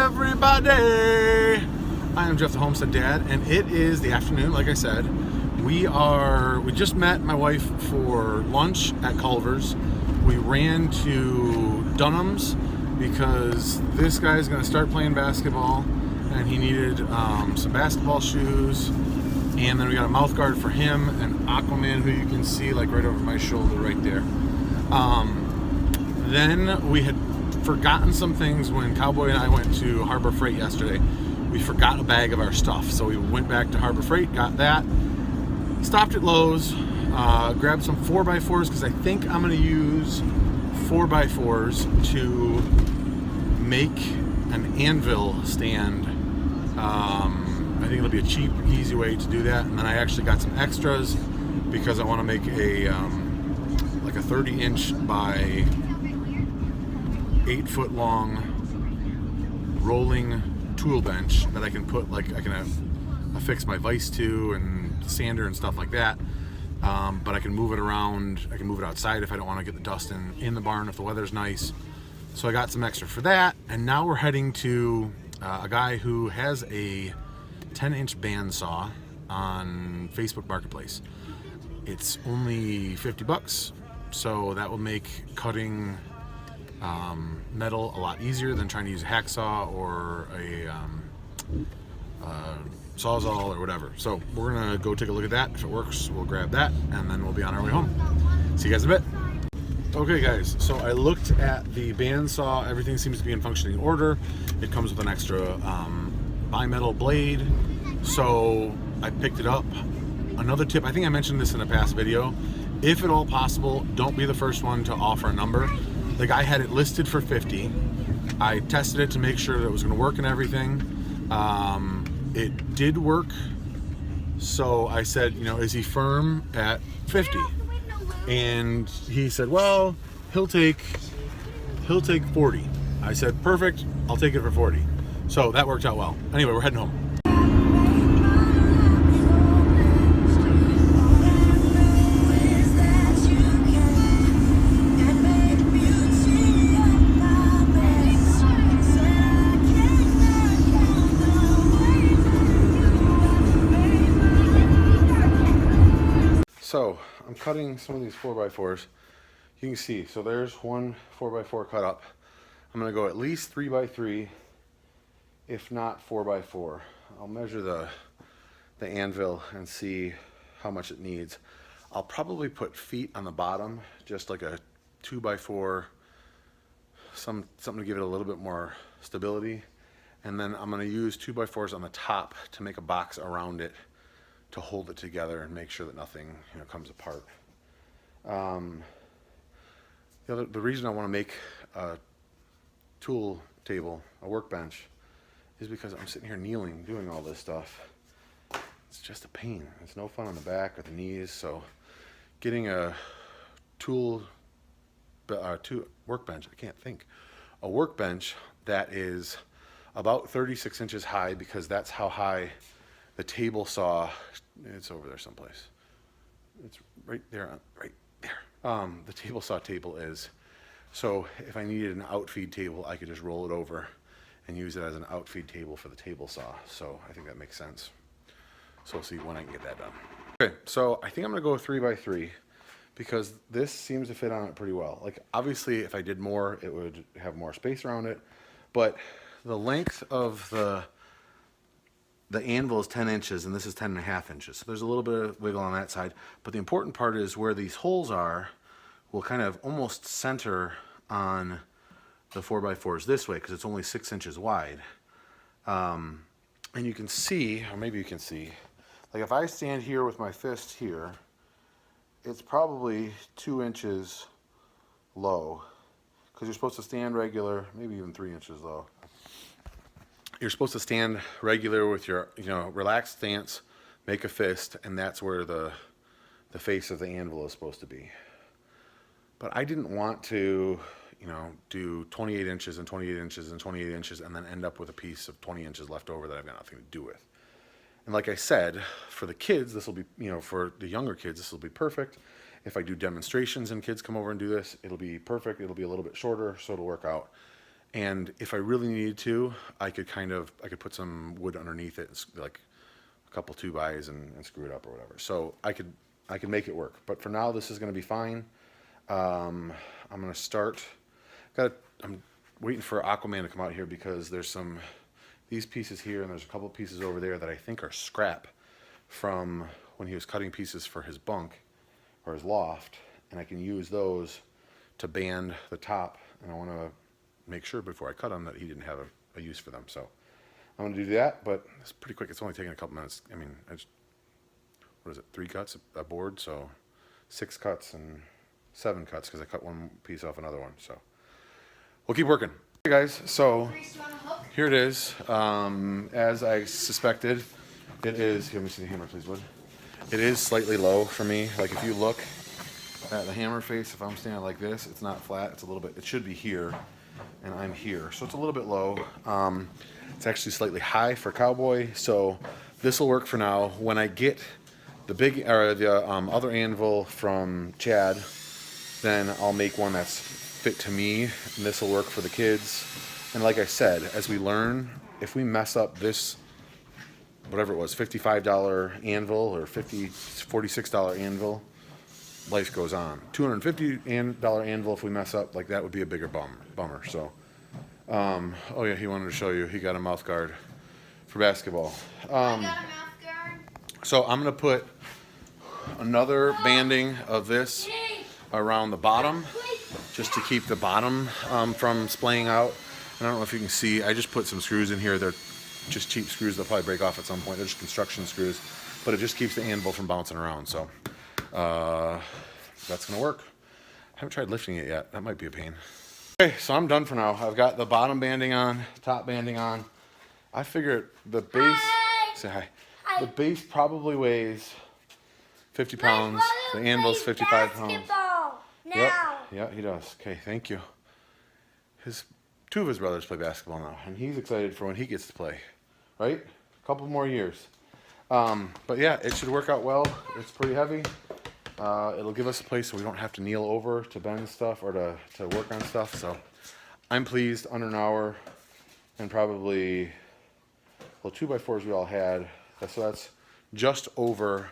everybody! I am Jeff the Homestead Dad, and it is the afternoon, like I said. We just met my wife for lunch at Culver's. We ran to Dunham's because this guy's going to start playing basketball, and he needed some basketball shoes. And then we got a mouth guard for him, and Aquaman, who you can see like right over my shoulder right there. Then we had forgotten some things when Cowboy and I went to Harbor Freight yesterday. We forgot a bag of our stuff, so we went back to Harbor Freight, got that, stopped at Lowe's, grabbed some 4x4s because I think I'm going to use 4x4s to make an Anvil stand. I think it'll be a cheap, easy way to do that. And then I actually got some extras because I want to make a like a 30-inch by 8-foot long rolling tool bench that I can put, like, I can affix my vise to and sander and stuff like that. But I can move it around. I can move it outside if I don't want to get the dust in the barn if the weather's nice. So I got some extra for that. And now we're heading to a guy who has a 10-inch bandsaw on Facebook Marketplace. It's only 50 bucks, so that will make cutting metal a lot easier than trying to use a hacksaw or a sawzall or whatever. So we're gonna go take a look at that. If it works, we'll grab that, and then we'll be on our way home. See you guys in a bit. Okay guys, so I looked at the bandsaw. Everything seems to be in functioning order. It comes with an extra bimetal blade, so I picked it up. Another tip, I think I mentioned this in a past video, if at all possible, don't be the first one to offer a number. The guy had it listed for 50. I tested it to make sure that it was going to work and everything. It did work, so I said, you know, is he firm at 50? And he said, well, he'll take 40. I said, perfect, I'll take it for 40. So that worked out well. Anyway, we're heading home. So I'm cutting some of these 4x4s. You can see, so there's one 4x4 cut up. I'm gonna go at least 3x3, if not 4x4. I'll measure the anvil and see how much it needs. I'll probably put feet on the bottom, just like a 2x4, something to give it a little bit more stability. And then I'm gonna use 2x4s on the top to make a box around it to hold it together and make sure that nothing, you know, comes apart. The reason I want to make a tool table, a workbench, is because I'm sitting here kneeling, doing all this stuff. It's just a pain. It's no fun on the back or the knees. So getting a workbench, I can't think, a workbench that is about 36 inches high, because that's how high the table saw, it's over there someplace. It's right there, right there. The table saw table is. So if I needed an outfeed table, I could just roll it over and use it as an outfeed table for the table saw. So I think that makes sense. So we'll see when I can get that done. Okay, so I think I'm gonna go 3x3 because this seems to fit on it pretty well. Like, obviously if I did more, it would have more space around it, but the length of the anvil is 10 inches and this is 10.5 inches. So there's a little bit of wiggle on that side. But the important part is where these holes are will kind of almost center on the 4x4s this way, because it's only 6 inches wide. And you can see, or maybe you can see, like if I stand here with my fist here, it's probably 2 inches low, because you're supposed to stand regular, maybe even 3 inches low. You're supposed to stand regular with your, you know, relaxed stance, make a fist, and that's where the face of the anvil is supposed to be. But I didn't want to, you know, do 28 inches and 28 inches and 28 inches and then end up with a piece of 20 inches left over that I've got nothing to do with. And like I said, for the kids, this will be, you know, for the younger kids, this will be perfect. If I do demonstrations and kids come over and do this, it'll be perfect. It'll be a little bit shorter, so it'll work out. And if I really needed to, I could put some wood underneath it, like a couple 2x and screw it up or whatever. So I could make it work. But for now, this is going to be fine. I'm going to start. I'm waiting for Aquaman to come out here because there's these pieces here and there's a couple pieces over there that I think are scrap from when he was cutting pieces for his bunk or his loft, and I can use those to band the top, and I want to make sure before I cut them that he didn't have a use for them. So I'm going to do that, but it's pretty quick. It's only taking a couple minutes. I mean, what is it, 3 cuts a board, so 6 cuts and 7 cuts because I cut one piece off another one. So we'll keep working. Hey guys, so here it is. As I suspected, it is, let me see the hammer please, Wood. It is slightly low for me. Like if you look at the hammer face, if I'm standing like this, it's not flat, it's a little bit, it should be here, and I'm here. So it's a little bit low. It's actually slightly high for cowboy, so this will work for now. When I get the other anvil from Chad, then I'll make one that's fit to me, and this will work for the kids. And like I said, as we learn, if we mess up this, whatever it was, $55 anvil or $46 anvil, life goes on. $250 anvil, if we mess up, like that would be a bigger bummer. So, oh yeah, he wanted to show you. He got a mouth guard for basketball. I got a mouth guard. So I'm gonna put another banding of this around the bottom, just to keep the bottom from splaying out. And I don't know if you can see, I just put some screws in here. They're just cheap screws. They'll probably break off at some point. They're just construction screws, but it just keeps the anvil from bouncing around. So that's gonna work. I haven't tried lifting it yet. That might be a pain. Okay, so I'm done for now. I've got the bottom banding on, top banding on. I figure the base, say hi. The base probably weighs 50 pounds. The anvil's 55 pounds. Yep, yeah, he does. Okay, thank you. Two of his brothers play basketball now, and he's excited for when he gets to play, right? A couple more years. But yeah, it should work out well. It's pretty heavy. It'll give us a place where we don't have to kneel over to bend stuff or to work on stuff. So I'm pleased. Under an hour, and probably, well, 2x4s we all had. So that's just over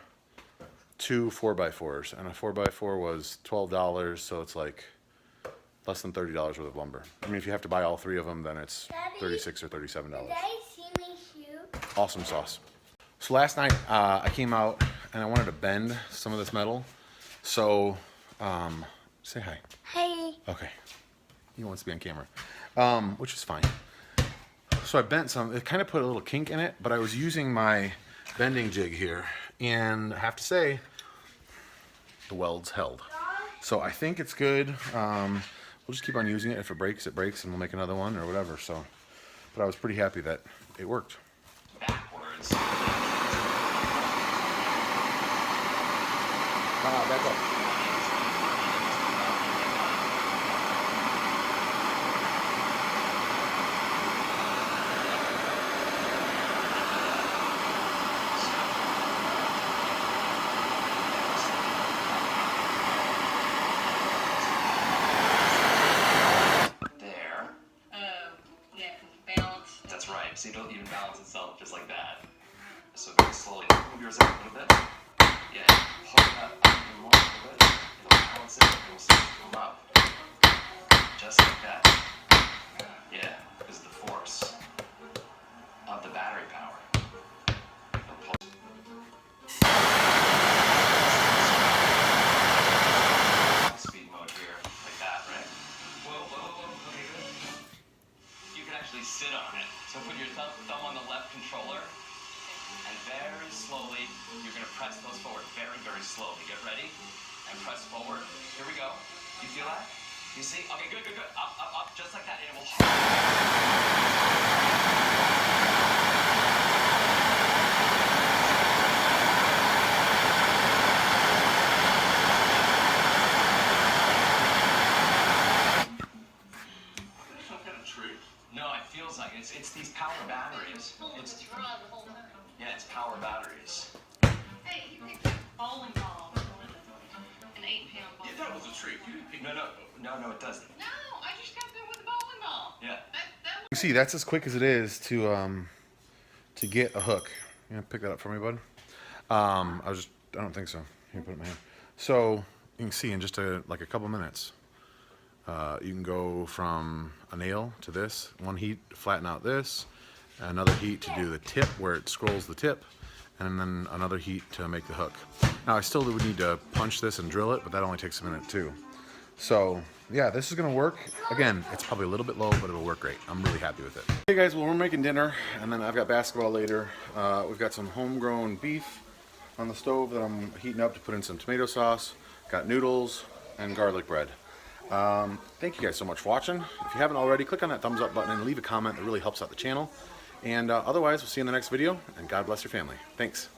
2 4x4s, and a 4x4 was $12, so it's like less than $30 worth of lumber. I mean, if you have to buy all 3 of them, then it's $36 or $37. Did I see me shoot? Awesome sauce. So last night I came out and I wanted to bend some of this metal. So say hi. Hey. Okay. He wants to be on camera, which is fine. So I bent some. It kind of put a little kink in it, but I was using my bending jig here, and I have to say the welds held. So I think it's good. We'll just keep on using it. If it breaks, it breaks, and we'll make another one or whatever. So, but I was pretty happy that it worked. Backwards. Back up. So it'll even balance itself just like that. So very slowly move yours up a little bit. Yeah, hold it up even more a little bit. It'll balance it and it'll start to come up. Just like that. Yeah, because the force of the battery power. Speed mode here, like that, right? Whoa, okay, good. You can actually sit on it. So put your thumb on the left controller, and very slowly, you're going to press those forward. Very, very slowly. Get ready, and press forward. Here we go. You feel that? You see? Okay, good. Up, just like that, and it will hold. No, it feels like it's these power batteries. It's power batteries. Hey, you picked a bowling ball, an 8-pound ball. Yeah, that was a treat. You didn't pick. No, it doesn't. No, I just got there with a bowling call. Yeah. That You see, that's as quick as it is to get a hook. You gonna pick that up for me, bud? I don't think so. Here, put it in my hand. So you can see in just like a couple minutes, you can go from a nail to this. One heat to flatten out this, another heat to do the tip where it scrolls the tip, and then another heat to make the hook. Now I still would need to punch this and drill it, but that only takes a minute too. So yeah, this is gonna work. Again, it's probably a little bit low, but it'll work great. I'm really happy with it. Hey guys, well, we're making dinner, and then I've got basketball later. We've got some homegrown beef on the stove that I'm heating up to put in some tomato sauce. Got noodles and garlic bread. Thank you guys so much for watching. If you haven't already, click on that thumbs up button and leave a comment. That really helps out the channel. And otherwise, we'll see you in the next video, and God bless your family. Thanks.